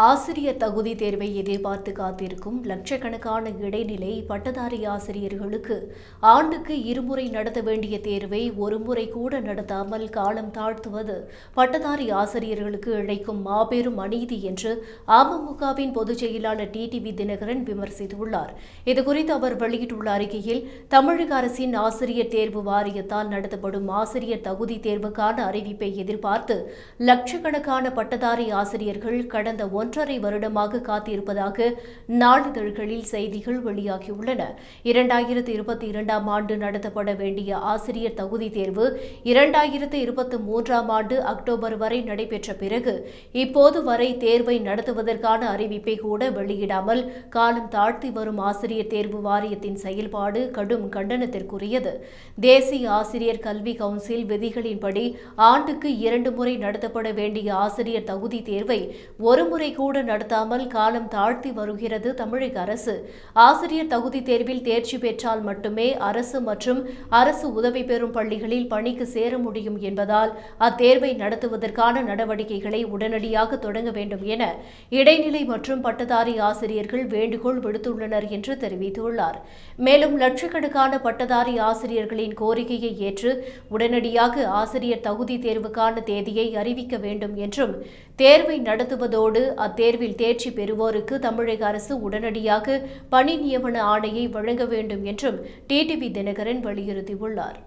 ஆசிரியர் தகுதி தேர்வை எதிர்பார்த்து காத்திருக்கும் லட்சக்கணக்கான இடைநிலை பட்டதாரி ஆசிரியர்களுக்கு ஆண்டுக்கு இருமுறை நடத்த வேண்டிய தேர்வை ஒருமுறை கூட நடத்தாமல் காலம் தாழ்த்துவது பட்டதாரி ஆசிரியர்களுக்கு இழைக்கும் மாபெரும் அநீதி என்று அமமுகவின் பொதுச் செயலாளர் டிடிவி தினகரன் விமர்சித்துள்ளார். இதுகுறித்து அவர் வெளியிட்டுள்ள அறிக்கையில், தமிழக அரசின் ஆசிரியர் தேர்வு வாரியத்தால் நடத்தப்படும் ஆசிரியர் தகுதி தேர்வுக்கான அறிவிப்பை எதிர்பார்த்து லட்சக்கணக்கான பட்டதாரி ஆசிரியர்கள் கடந்த 1.5 வருடமாக காத்திருப்பதாக நாளிதழ்களில் செய்திகள் வெளியாகியுள்ளன. 2022ஆம் ஆண்டு நடத்தப்பட வேண்டிய ஆசிரியர் தகுதி தேர்வு 2023ஆம் ஆண்டு அக்டோபர் வரை நடைபெற்ற பிறகு இப்போது வரை தேர்வை நடத்துவதற்கான அறிவிப்பை கூட வெளியிடாமல் காலம் தாழ்த்தி வரும் ஆசிரியர் தேர்வு வாரியத்தின் செயல்பாடு கடும் கண்டனத்திற்குரியது. தேசிய ஆசிரியர் கல்வி கவுன்சில் விதிகளின்படி ஆண்டுக்கு 2 முறை நடத்தப்பட வேண்டிய ஆசிரியர் தகுதி தேர்வை ஒருமுறை கூட நடத்தாமல் காலம் தாழ்த்தி வருகிறது தமிழக அரசு. ஆசிரியர் தகுதி தேர்வில் தேர்ச்சி பெற்றால் மட்டுமே அரசு மற்றும் அரசு உதவி பெறும் பள்ளிகளில் பணிக்கு சேர முடியும் என்பதால் அத்தேர்வை நடத்துவதற்கான நடவடிக்கைகளை உடனடியாக தொடங்க வேண்டும் என இடைநிலை மற்றும் பட்டதாரி ஆசிரியர்கள் வேண்டுகோள் விடுத்துள்ளனர் என்று தெரிவித்துள்ளார். மேலும் லட்சக்கணக்கான பட்டதாரி ஆசிரியர்களின் கோரிக்கையை ஏற்று உடனடியாக ஆசிரியர் தகுதி தேர்வுக்கான தேதியை அறிவிக்க வேண்டும் என்றும், தேர்வை நடத்துவதோடு அத்தேர்வில் தேர்ச்சி பெறுவோருக்கு தமிழக அரசு உடனடியாக பணி நியமன ஆணையை வழங்க வேண்டும் என்றும் டிடிவி தினகரன் வலியுறுத்தியுள்ளார்.